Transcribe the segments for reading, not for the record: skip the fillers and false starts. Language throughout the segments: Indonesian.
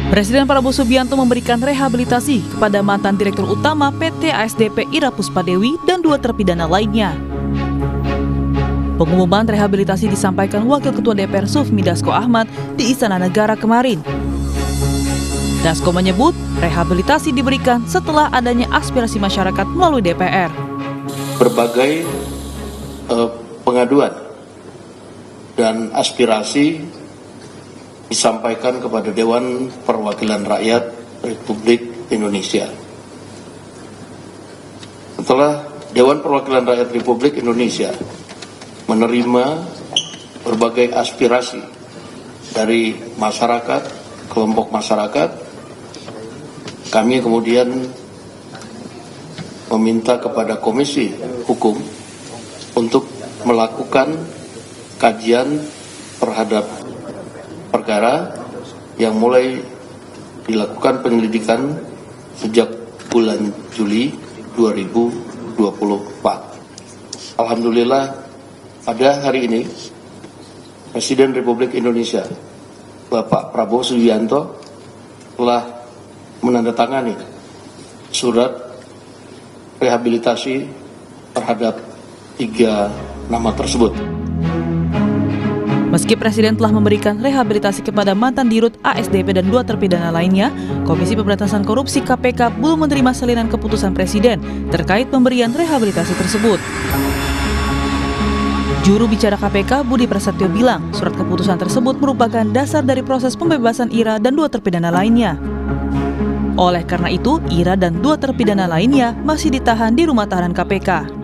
Presiden Prabowo Subianto memberikan rehabilitasi kepada mantan Direktur Utama PT ASDP Ira Puspadewi dan 2 terpidana lainnya. Pengumuman rehabilitasi disampaikan Wakil Ketua DPR Sufmi Dasko Ahmad di Istana Negara kemarin. Dasko menyebut rehabilitasi diberikan setelah adanya aspirasi masyarakat melalui DPR. Berbagai pengaduan dan aspirasi disampaikan kepada Dewan Perwakilan Rakyat Republik Indonesia. Setelah Dewan Perwakilan Rakyat Republik Indonesia menerima berbagai aspirasi dari masyarakat, kelompok masyarakat, kami kemudian meminta kepada Komisi Hukum untuk melakukan kajian terhadap perkara yang mulai dilakukan penyelidikan sejak bulan Juli 2024. Alhamdulillah pada hari ini Presiden Republik Indonesia Bapak Prabowo Subianto telah menandatangani surat rehabilitasi terhadap 3 nama tersebut. Meski Presiden telah memberikan rehabilitasi kepada mantan Dirut ASDP dan 2 terpidana lainnya, Komisi Pemberantasan Korupsi KPK belum menerima salinan keputusan Presiden terkait pemberian rehabilitasi tersebut. Juru bicara KPK Budi Prasetyo bilang surat keputusan tersebut merupakan dasar dari proses pembebasan Ira dan 2 terpidana lainnya. Oleh karena itu, Ira dan 2 terpidana lainnya masih ditahan di rumah tahanan KPK.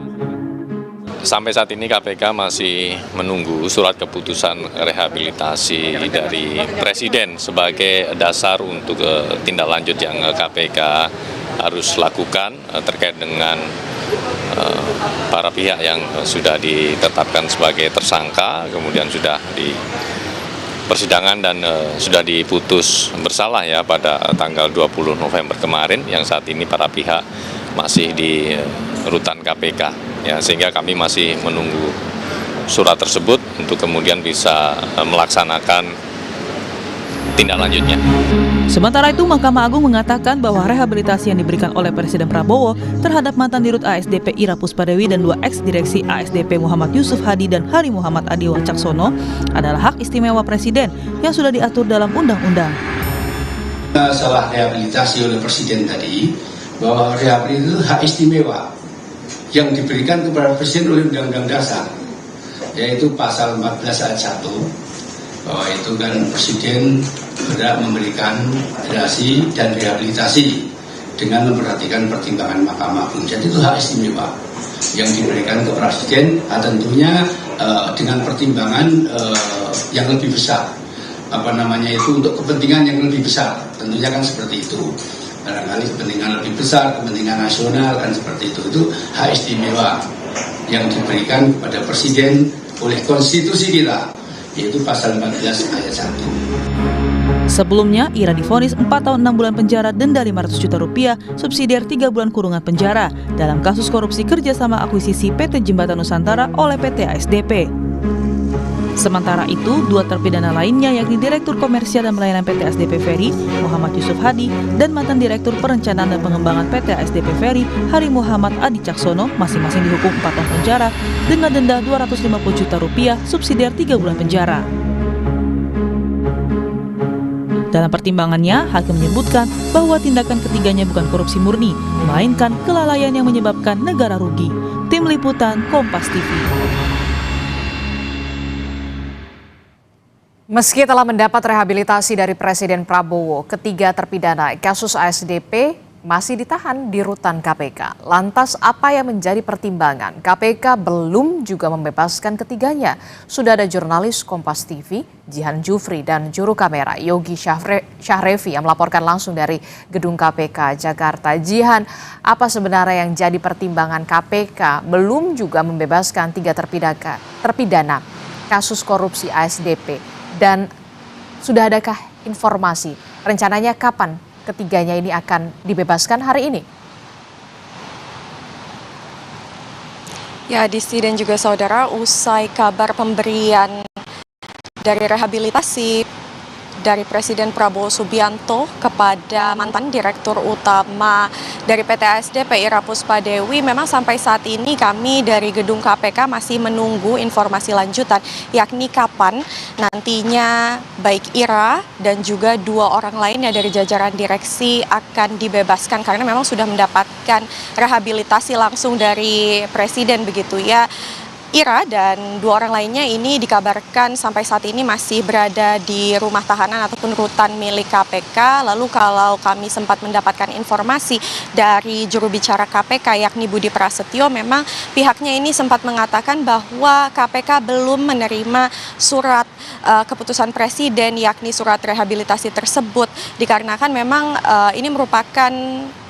Sampai saat ini KPK masih menunggu surat keputusan rehabilitasi dari Presiden sebagai dasar untuk tindak lanjut yang KPK harus lakukan terkait dengan para pihak yang sudah ditetapkan sebagai tersangka, kemudian sudah di persidangan dan sudah diputus bersalah ya pada tanggal 20 November kemarin, yang saat ini para pihak masih di rutan KPK. Ya, sehingga kami masih menunggu surat tersebut untuk kemudian bisa melaksanakan tindak lanjutnya. Sementara itu, Mahkamah Agung mengatakan bahwa rehabilitasi yang diberikan oleh Presiden Prabowo terhadap mantan Dirut ASDP Ira Puspadewi dan 2 ex-direksi ASDP Muhammad Yusuf Hadi dan Hari Muhammad Adi Wicaksono adalah hak istimewa Presiden yang sudah diatur dalam undang-undang. Masalah rehabilitasi oleh Presiden tadi, bahwa rehabilitasi itu hak istimewa yang diberikan kepada Presiden oleh Undang-Undang Dasar, yaitu pasal 14 ayat 1, bahwa itu kan Presiden berhak memberikan gerasi dan rehabilitasi dengan memperhatikan pertimbangan Mahkamah Agung. Jadi itu hak istimewa yang diberikan ke Presiden, tentunya dengan pertimbangan yang lebih besar, untuk kepentingan yang lebih besar, tentunya kan seperti itu. Barangkali kepentingan lebih besar, kepentingan nasional kan seperti itu hak istimewa yang diberikan kepada Presiden oleh konstitusi kita, yaitu pasal 14 ayat 1. Sebelumnya, Ira divonis 4 tahun 6 bulan penjara, denda 500 juta rupiah, subsidiar 3 bulan kurungan penjara dalam kasus korupsi kerjasama akuisisi PT Jembatan Nusantara oleh PT ASDP. Sementara itu, 2 terpidana lainnya yakni Direktur Komersial dan Pelayanan PT ASDP Ferry, Muhammad Yusuf Hadi, dan mantan Direktur Perencanaan dan Pengembangan PT ASDP Ferry, Hari Muhammad Adi Caksono, masing-masing dihukum 4 tahun penjara dengan denda 250 juta rupiah, subsidiar 3 bulan penjara. Dalam pertimbangannya, hakim menyebutkan bahwa tindakan ketiganya bukan korupsi murni, melainkan kelalaian yang menyebabkan negara rugi. Tim Liputan Kompas TV. Meski telah mendapat rehabilitasi dari Presiden Prabowo, ketiga terpidana kasus ASDP masih ditahan di rutan KPK. Lantas apa yang menjadi pertimbangan? KPK belum juga membebaskan ketiganya. Sudah ada jurnalis Kompas TV, Jihan Jufri, dan juru kamera Yogi Syahrevi yang melaporkan langsung dari gedung KPK Jakarta. Jihan, apa sebenarnya yang jadi pertimbangan KPK belum juga membebaskan 3 terpidana kasus korupsi ASDP? Dan sudah adakah informasi rencananya kapan ketiganya ini akan dibebaskan hari ini? Ya, Disti dan juga saudara, usai kabar pemberian dari rehabilitasi dari Presiden Prabowo Subianto kepada mantan Direktur Utama dari PT ASDP Ira Puspadewi, memang sampai saat ini kami dari gedung KPK masih menunggu informasi lanjutan, yakni kapan nantinya baik Ira dan juga 2 orang lainnya dari jajaran direksi akan dibebaskan, karena memang sudah mendapatkan rehabilitasi langsung dari Presiden begitu ya. Ira dan 2 orang lainnya ini dikabarkan sampai saat ini masih berada di rumah tahanan ataupun rutan milik KPK. Lalu kalau kami sempat mendapatkan informasi dari juru bicara KPK yakni Budi Prasetyo, memang pihaknya ini sempat mengatakan bahwa KPK belum menerima surat keputusan Presiden yakni surat rehabilitasi tersebut, dikarenakan memang ini merupakan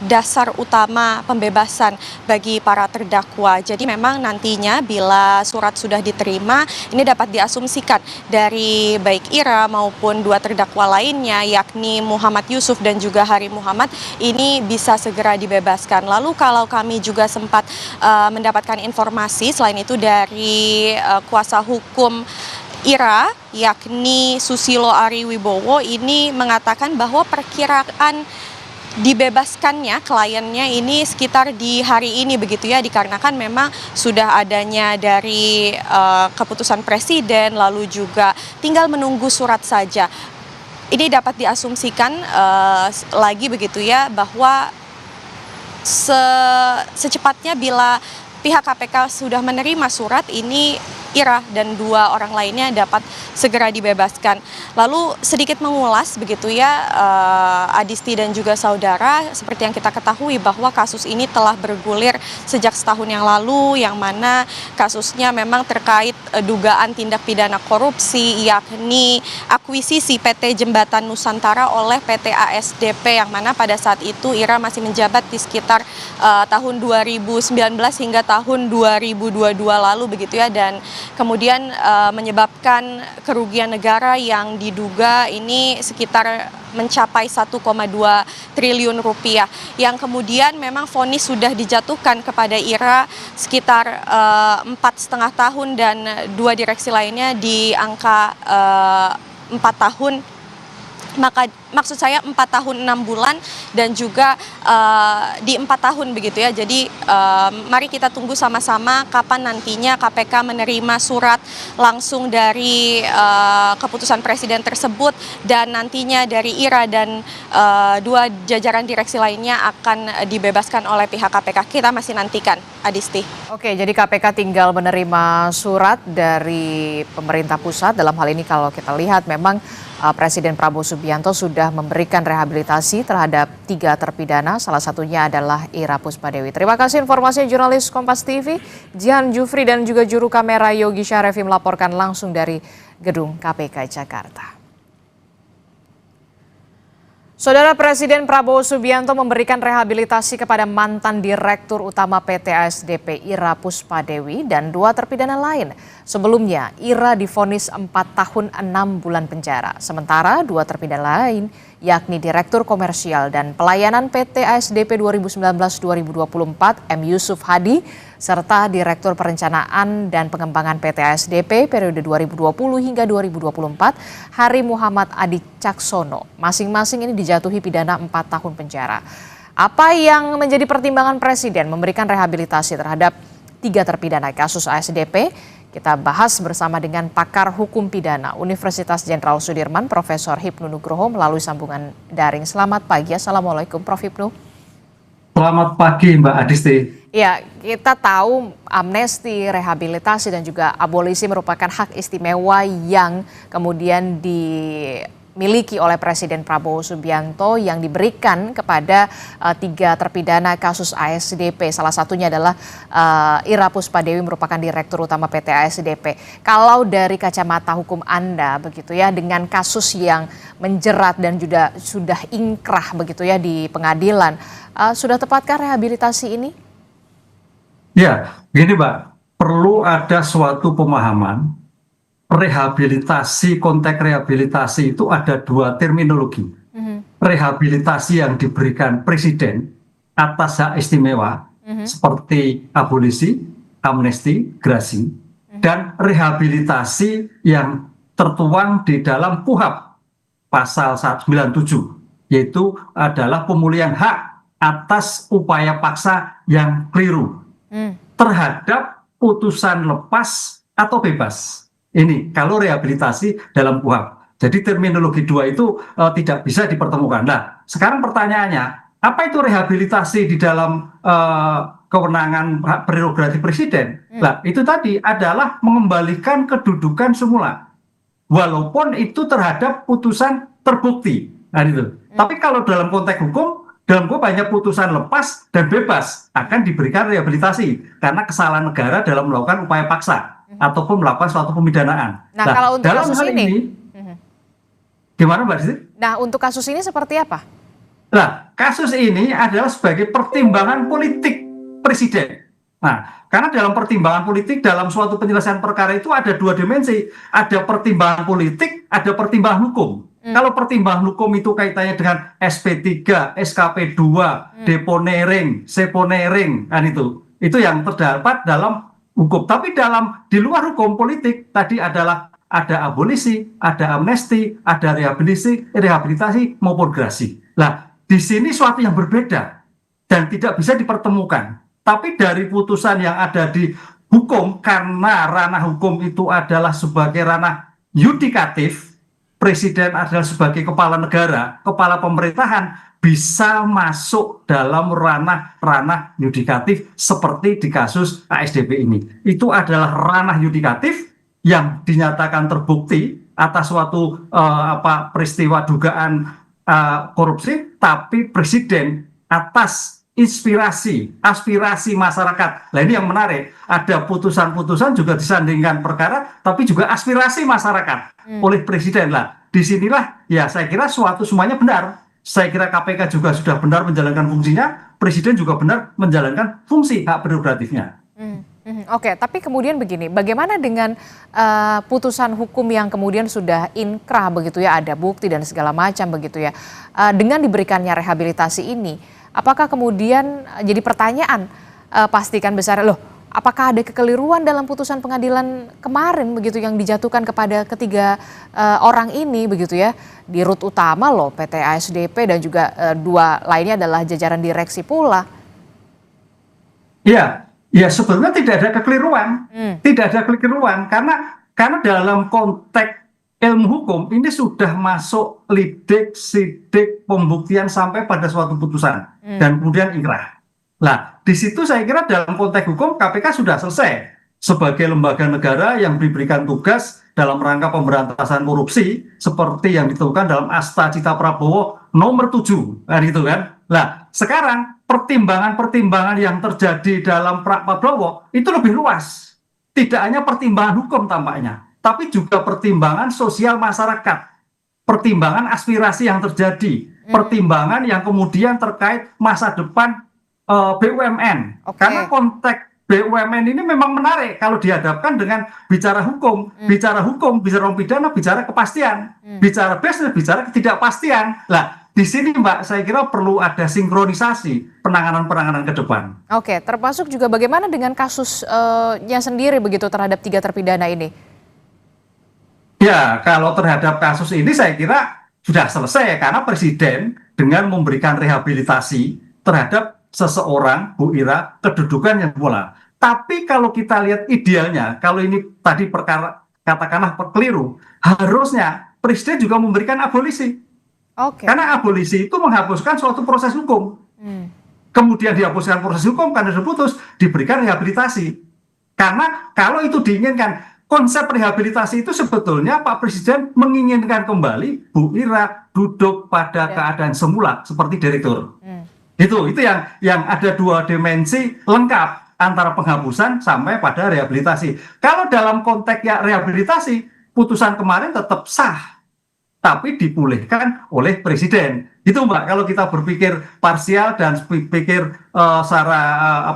dasar utama pembebasan bagi para terdakwa. Jadi memang nantinya bila surat sudah diterima, ini dapat diasumsikan dari baik Ira maupun 2 terdakwa lainnya yakni Muhammad Yusuf dan juga Hari Muhammad ini bisa segera dibebaskan. Lalu kalau kami juga sempat mendapatkan informasi selain itu dari kuasa hukum Ira yakni Susilo Ari Wibowo ini mengatakan bahwa perkiraan dibebaskannya kliennya ini sekitar di hari ini begitu ya, dikarenakan memang sudah adanya dari keputusan Presiden, lalu juga tinggal menunggu surat saja. Ini dapat diasumsikan lagi begitu ya, bahwa secepatnya bila pihak KPK sudah menerima surat ini, Ira dan 2 orang lainnya dapat segera dibebaskan. Lalu sedikit mengulas begitu ya, Adisti dan juga saudara, seperti yang kita ketahui bahwa kasus ini telah bergulir sejak setahun yang lalu, yang mana kasusnya memang terkait dugaan tindak pidana korupsi yakni akuisisi PT Jembatan Nusantara oleh PT ASDP, yang mana pada saat itu Ira masih menjabat di sekitar tahun 2019 hingga tahun 2022 lalu begitu ya, dan kemudian menyebabkan kerugian negara yang diduga ini sekitar mencapai 1,2 triliun rupiah, yang kemudian memang vonis sudah dijatuhkan kepada Ira sekitar 4,5 tahun dan 2 direksi lainnya di angka 4 tahun. Maka maksud saya 4 tahun 6 bulan dan juga di 4 tahun begitu ya. Jadi mari kita tunggu sama-sama kapan nantinya KPK menerima surat langsung dari keputusan Presiden tersebut, dan nantinya dari Ira dan 2 jajaran direksi lainnya akan dibebaskan oleh pihak KPK. Kita masih nantikan, Adisti. Oke, jadi KPK tinggal menerima surat dari pemerintah pusat. Dalam hal ini kalau kita lihat memang Presiden Prabowo Subianto sudah memberikan rehabilitasi terhadap 3 terpidana, salah satunya adalah Ira Puspadewi. Terima kasih informasi jurnalis Kompas TV, Jihan Jufri dan juga juru kamera Yogi Syarefi melaporkan langsung dari gedung KPK Jakarta. Saudara, Presiden Prabowo Subianto memberikan rehabilitasi kepada mantan Direktur Utama PT ASDP Ira Puspadewi dan 2 terpidana lain. Sebelumnya, Ira divonis 4 tahun 6 bulan penjara. Sementara 2 terpidana lain, yakni Direktur Komersial dan Pelayanan PT ASDP 2019-2024 M. Yusuf Hadi, serta Direktur Perencanaan dan Pengembangan PT ASDP periode 2020 hingga 2024 Hari Muhammad Adi Caksono. Masing-masing ini dijatuhi pidana 4 tahun penjara. Apa yang menjadi pertimbangan Presiden memberikan rehabilitasi terhadap 3 terpidana kasus ASDP? Kita bahas bersama dengan pakar hukum pidana Universitas Jenderal Sudirman, Profesor Hipnu Nugroho melalui sambungan daring. Selamat pagi, Assalamualaikum Prof. Hipnu. Selamat pagi Mbak Adisti. Ya, kita tahu amnesti, rehabilitasi dan juga abolisi merupakan hak istimewa yang kemudian dimiliki oleh Presiden Prabowo Subianto yang diberikan kepada 3 terpidana kasus ASDP. Salah satunya adalah Ira Puspadewi, merupakan Direktur Utama PT ASDP. Kalau dari kacamata hukum Anda begitu ya, dengan kasus yang menjerat dan juga sudah ingkrah begitu ya di pengadilan, sudah tepatkah rehabilitasi ini? Ya, gini Mbak, perlu ada suatu pemahaman. Rehabilitasi, konteks rehabilitasi itu ada 2 terminologi. Rehabilitasi yang diberikan Presiden atas hak istimewa, seperti abolisi, amnesti, grasi, dan rehabilitasi yang tertuang di dalam KUHP, pasal 97, yaitu adalah pemulihan hak atas upaya paksa yang keliru terhadap putusan lepas atau bebas. Ini kalau rehabilitasi dalam KUHP. Jadi terminologi dua itu tidak bisa dipertemukan. Nah, sekarang pertanyaannya, apa itu rehabilitasi di dalam kewenangan hak prerogatif presiden? Nah, itu tadi adalah mengembalikan kedudukan semula, walaupun itu terhadap putusan terbukti. Nah, itu. Tapi kalau dalam konteks hukum hanya putusan lepas dan bebas akan diberikan rehabilitasi karena kesalahan negara dalam melakukan upaya paksa ataupun melakukan suatu pemidanaan. Nah, kalau untuk dalam kasus hal ini, gimana Mbak Desi? nah untuk kasus ini seperti apa? Nah, kasus ini adalah sebagai pertimbangan politik presiden. Nah, karena dalam pertimbangan politik dalam suatu penyelesaian perkara itu ada dua dimensi, ada pertimbangan politik, ada pertimbangan hukum. Kalau pertimbangan hukum itu kaitannya dengan SP3, SKP2, deponering, seponering, kan itu yang terdapat dalam hukum. Tapi di luar hukum politik tadi adalah ada abolisi, ada amnesti, ada rehabilitasi maupun gerasi. Nah, di sini suatu yang berbeda dan tidak bisa dipertemukan. Tapi dari putusan yang ada di hukum, karena ranah hukum itu adalah sebagai ranah yudikatif, presiden adalah sebagai kepala negara, kepala pemerintahan, bisa masuk dalam ranah ranah seperti di kasus ASDP ini. Itu adalah ranah yudikatif yang dinyatakan terbukti atas suatu peristiwa dugaan korupsi, tapi presiden atas aspirasi masyarakat. Nah, ini yang menarik. Ada putusan-putusan juga disandingkan perkara, tapi juga aspirasi masyarakat oleh presiden. Lah, disinilah ya saya kira semuanya benar. Saya kira KPK juga sudah benar menjalankan fungsinya, presiden juga benar menjalankan fungsi hak prerogatifnya. Oke, tapi kemudian begini, bagaimana dengan putusan hukum yang kemudian sudah inkrah begitu ya, ada bukti dan segala macam begitu ya, dengan diberikannya rehabilitasi ini, apakah kemudian jadi pertanyaan pastikan besar, loh apakah ada kekeliruan dalam putusan pengadilan kemarin begitu yang dijatuhkan kepada ketiga orang ini begitu ya, di rut utama loh PT ASDP dan juga dua lainnya adalah jajaran direksi pula. Ya sebetulnya tidak ada kekeliruan, tidak ada kekeliruan karena dalam konteks ilmu hukum ini sudah masuk lidik, sidik, pembuktian sampai pada suatu putusan dan kemudian inkrah. Nah, di situ saya kira dalam konteks hukum KPK sudah selesai sebagai lembaga negara yang diberikan tugas dalam rangka pemberantasan korupsi seperti yang ditentukan dalam Asta Cita Prabowo nomor 7, kan itu kan. Nah, sekarang pertimbangan-pertimbangan yang terjadi dalam Pak Prabowo itu lebih luas. Tidak hanya pertimbangan hukum tampaknya, tapi juga pertimbangan sosial masyarakat, pertimbangan aspirasi yang terjadi, pertimbangan yang kemudian terkait masa depan BUMN. Karena konteks BUMN ini memang menarik kalau dihadapkan dengan bicara hukum, bicara hukum pidana, bicara kepastian, bicara bisnis, bicara ketidakpastian. Lah, di sini Mbak, saya kira perlu ada sinkronisasi penanganan-penanganan ke depan. Oke, termasuk juga bagaimana dengan kasusnya sendiri begitu terhadap 3 terpidana ini? Ya, kalau terhadap kasus ini saya kira sudah selesai karena presiden dengan memberikan rehabilitasi terhadap seseorang, Bu Ira, kedudukan yang semula. Tapi kalau kita lihat idealnya, kalau ini tadi perkara katakanlah keliru, harusnya presiden juga memberikan abolisi. Karena abolisi itu menghapuskan suatu proses hukum. Kemudian dihapuskan proses hukum karena sudah putus, diberikan rehabilitasi. Karena kalau itu diinginkan, konsep rehabilitasi itu sebetulnya Pak Presiden menginginkan kembali Bu Ira duduk pada keadaan semula seperti direktur. Itu yang ada dua dimensi lengkap antara penghapusan sampai pada rehabilitasi. Kalau dalam konteks ya rehabilitasi, putusan kemarin tetap sah, tapi dipulihkan oleh presiden. Itu Mbak, kalau kita berpikir parsial dan pikir secara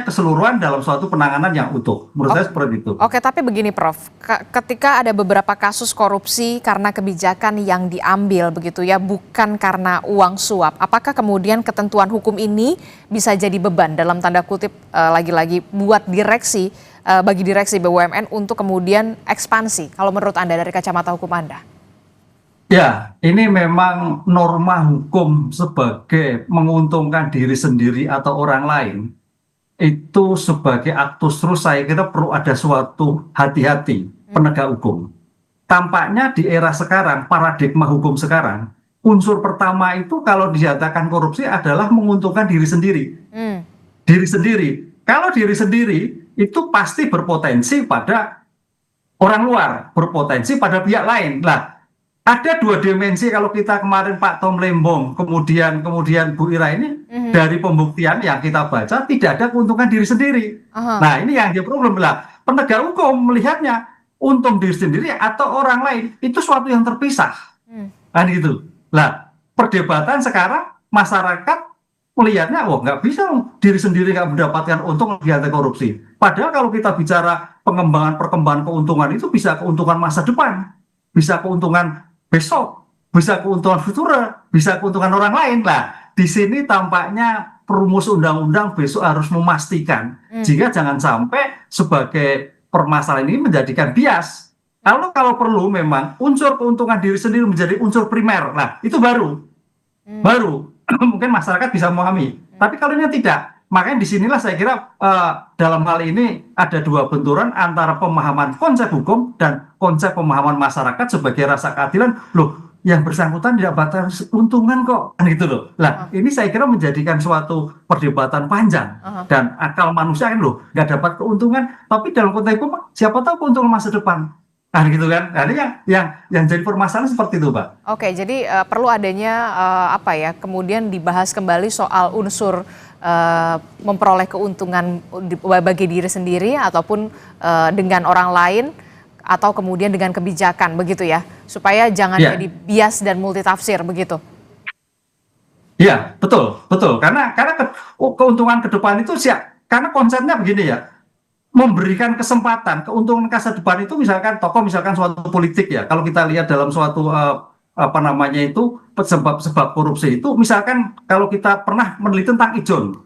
keseluruhan dalam suatu penanganan yang utuh. Menurut saya seperti itu. Oke, tapi begini Prof, ketika ada beberapa kasus korupsi karena kebijakan yang diambil begitu ya, bukan karena uang suap, apakah kemudian ketentuan hukum ini bisa jadi beban dalam tanda kutip lagi-lagi buat direksi, bagi direksi BUMN untuk kemudian ekspansi, kalau menurut Anda dari kacamata hukum Anda? Ya, ini memang norma hukum sebagai menguntungkan diri sendiri atau orang lain itu sebagai aktus terus saya kira perlu ada suatu hati-hati penegak hukum. Tampaknya di era sekarang, paradigma hukum sekarang, unsur pertama itu kalau dinyatakan korupsi adalah menguntungkan diri sendiri. Hmm. Diri sendiri. Kalau diri sendiri itu pasti berpotensi pada orang luar, berpotensi pada pihak lain. Lah, ada dua dimensi kalau kita kemarin Pak Tom Lembong, kemudian Bu Ira ini dari pembuktian yang kita baca tidak ada keuntungan diri sendiri. Nah, ini yang dia problem lah. Penegak hukum melihatnya untung diri sendiri atau orang lain itu suatu yang terpisah. Kan gitu. Lah, perdebatan sekarang masyarakat melihatnya, wah nggak bisa diri sendiri nggak mendapatkan untung di anti korupsi. Padahal kalau kita bicara perkembangan keuntungan itu bisa keuntungan masa depan, bisa keuntungan besok, bisa keuntungan futura, bisa keuntungan orang lain. Lah, di sini tampaknya perumus undang-undang besok harus memastikan jika jangan sampai sebagai permasalahan ini menjadikan bias. Kalau perlu memang unsur keuntungan diri sendiri menjadi unsur primer. Nah, itu baru mungkin masyarakat bisa memahami. Tapi kalau ini tidak, makanya disinilah saya kira dalam hal ini ada dua benturan antara pemahaman konsep hukum dan konsep pemahaman masyarakat sebagai rasa keadilan. Loh, yang bersangkutan tidak batas keuntungan kok, kan gitu loh. Lah, ini saya kira menjadikan suatu perdebatan panjang dan akal manusia kan loh nggak dapat keuntungan, tapi dalam konteks hukum siapa tahu keuntungan masa depan. Nah, gitu kan. Nah, ini yang jadi permasalahan seperti itu, Pak. Oke, jadi perlu adanya kemudian dibahas kembali soal unsur memperoleh keuntungan bagi diri sendiri ataupun dengan orang lain atau kemudian dengan kebijakan begitu ya, supaya jangan jadi bias dan multitafsir begitu. Iya, betul. Karena keuntungan ke depan itu karena konsepnya begini ya. Memberikan kesempatan keuntungan masa depan itu misalkan suatu politik ya, kalau kita lihat dalam suatu sebab korupsi itu misalkan kalau kita pernah meneliti tentang ijon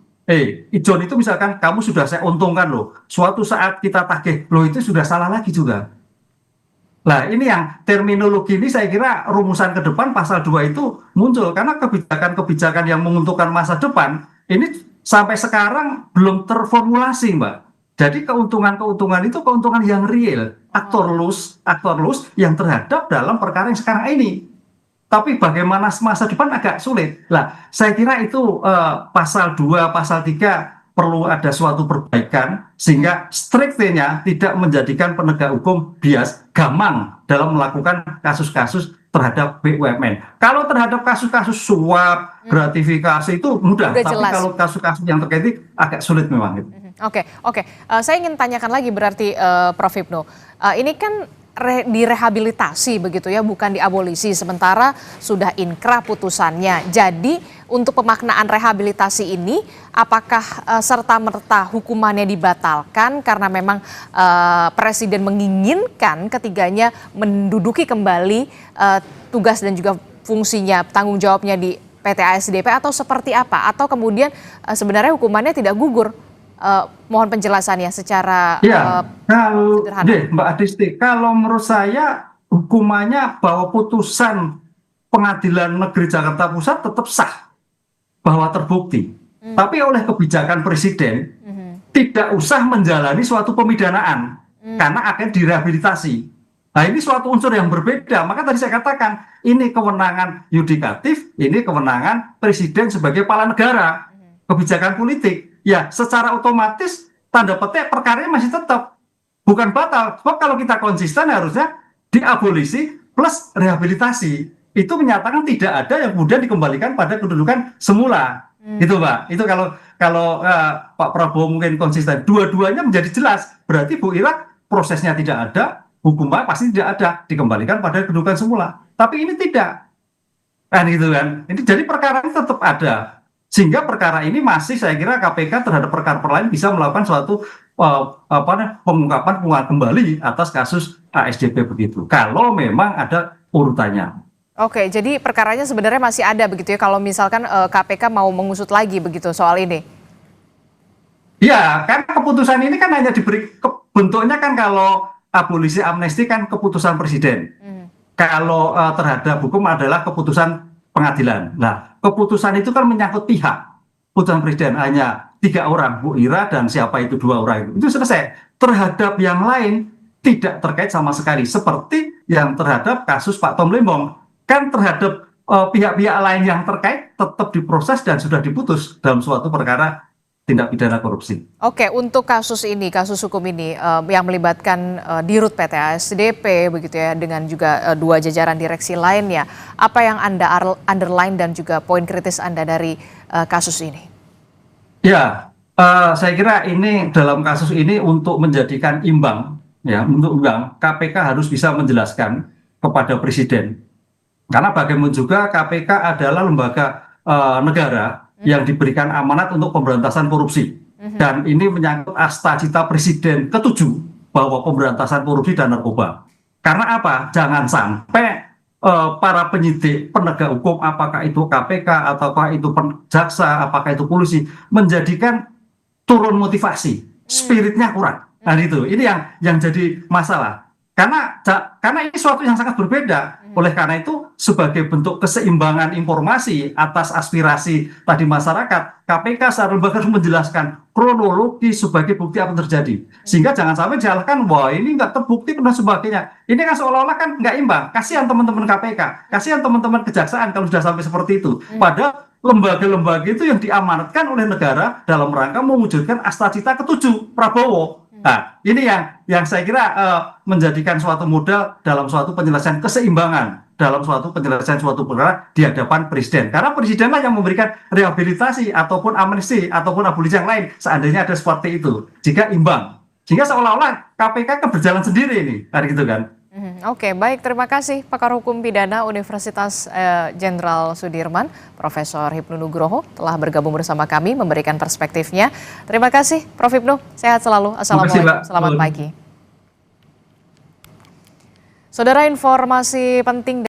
itu misalkan kamu sudah saya untungkan loh, suatu saat kita tagih loh itu sudah salah lagi juga. Nah, ini yang terminologi ini saya kira rumusan ke depan pasal 2 itu muncul karena kebijakan yang menguntungkan masa depan ini sampai sekarang belum terformulasi, Mbak. Jadi keuntungan itu keuntungan yang real, aktor loss yang terhadap dalam perkara yang sekarang ini. Tapi bagaimana masa depan agak sulit. Lah, saya kira itu pasal 2, pasal 3 perlu ada suatu perbaikan sehingga strictnya tidak menjadikan penegak hukum bias, gamang dalam melakukan kasus-kasus terhadap BUMN. Kalau terhadap kasus-kasus suap, gratifikasi itu mudah, tapi jelas. kalau kasus-kasus yang terkait itu agak sulit memang. Oke. Saya ingin tanyakan lagi berarti Prof. Hipnu, ini kan direhabilitasi begitu ya, bukan diabolisi, sementara sudah inkrah putusannya. Jadi untuk pemaknaan rehabilitasi ini, apakah serta-merta hukumannya dibatalkan karena memang Presiden menginginkan ketiganya menduduki kembali tugas dan juga fungsinya, tanggung jawabnya di PT ASDP atau seperti apa? Atau kemudian sebenarnya hukumannya tidak gugur? Mohon penjelasannya secara sederhana. Mbak Adisti, kalau menurut saya hukumannya bahwa putusan Pengadilan Negeri Jakarta Pusat tetap sah bahwa terbukti. Tapi oleh kebijakan Presiden tidak usah menjalani suatu pemidanaan karena akan direhabilitasi. Nah, ini suatu unsur yang berbeda. Maka tadi saya katakan ini kewenangan yudikatif, ini kewenangan Presiden sebagai kepala negara, kebijakan politik. Ya, secara otomatis tanda petik perkaranya masih tetap bukan batal. Sebab kalau kita konsisten harusnya diabolisi plus rehabilitasi. Itu menyatakan tidak ada yang kemudian dikembalikan pada kedudukan semula. Gitu, Pak. Itu kalau Pak Prabowo mungkin konsisten. Dua-duanya menjadi jelas. Berarti Bu Ira prosesnya tidak ada, hukumnya pasti tidak ada, dikembalikan pada kedudukan semula. Tapi ini tidak. Kan gitu kan. Ini jadi perkara ini tetap ada. Sehingga perkara ini masih saya kira KPK terhadap perkara lain bisa melakukan suatu pengungkapan kembali atas kasus ASDP begitu. Kalau memang ada urutannya. Oke, jadi perkaranya sebenarnya masih ada begitu ya kalau misalkan KPK mau mengusut lagi begitu soal ini. Ya, karena keputusan ini kan hanya diberi bentuknya kan kalau abolisi amnesti kan keputusan Presiden. kalau terhadap hukum adalah keputusan pengadilan. Nah, keputusan itu kan menyangkut pihak. Putusan presiden hanya 3 orang, Bu Ira dan siapa itu 2 orang itu selesai. Terhadap yang lain tidak terkait sama sekali. Seperti yang terhadap kasus Pak Tom Lembong, kan terhadap pihak-pihak lain yang terkait tetap diproses dan sudah diputus dalam suatu perkara tindak pidana korupsi. Oke, untuk kasus ini, kasus hukum ini yang melibatkan Dirut PT ASDP begitu ya, dengan juga 2 jajaran direksi lainnya, apa yang Anda underline dan juga poin kritis Anda dari kasus ini? Ya, saya kira ini dalam kasus ini untuk menjadikan imbang, ya, untuk imbang, KPK harus bisa menjelaskan kepada Presiden. Karena bagaimanapun juga KPK adalah lembaga negara yang diberikan amanat untuk pemberantasan korupsi. Dan ini menyangkut asta cita Presiden ke-7 bahwa pemberantasan korupsi dan narkoba. Karena apa? Jangan sampai para penyidik penegak hukum, apakah itu KPK, ataukah itu jaksa, apakah itu polisi, menjadikan turun motivasi, spiritnya kurang. Nah itu, ini yang jadi masalah. Karena ini suatu yang sangat berbeda. Oleh karena itu, sebagai bentuk keseimbangan informasi atas aspirasi tadi masyarakat, KPK secara lembaga harus menjelaskan kronologi sebagai bukti apa yang terjadi. Sehingga jangan sampai dialahkan, wah ini nggak terbukti dan sebagainya. Ini kan seolah-olah kan nggak imbang. Kasihan teman-teman KPK, kasihan teman-teman kejaksaan kalau sudah sampai seperti itu. Padahal lembaga-lembaga itu yang diamanatkan oleh negara dalam rangka mewujudkan asta cita ke-7 Prabowo. Nah, ini yang saya kira menjadikan suatu modal dalam suatu penyelesaian keseimbangan dalam suatu penyelesaian suatu perkara di hadapan Presiden. Karena Presidenlah yang memberikan rehabilitasi ataupun amnesti ataupun abolisi yang lain seandainya ada seperti itu. Jika imbang. Sehingga seolah-olah KPK kan berjalan sendiri ini. Kan gitu kan. Oke, baik. Terima kasih Pakar Hukum Pidana Universitas Jenderal Sudirman, Profesor Hipnu Nugroho telah bergabung bersama kami memberikan perspektifnya. Terima kasih Prof. Hipnu, sehat selalu. Assalamualaikum, selamat pagi. Saudara, informasi penting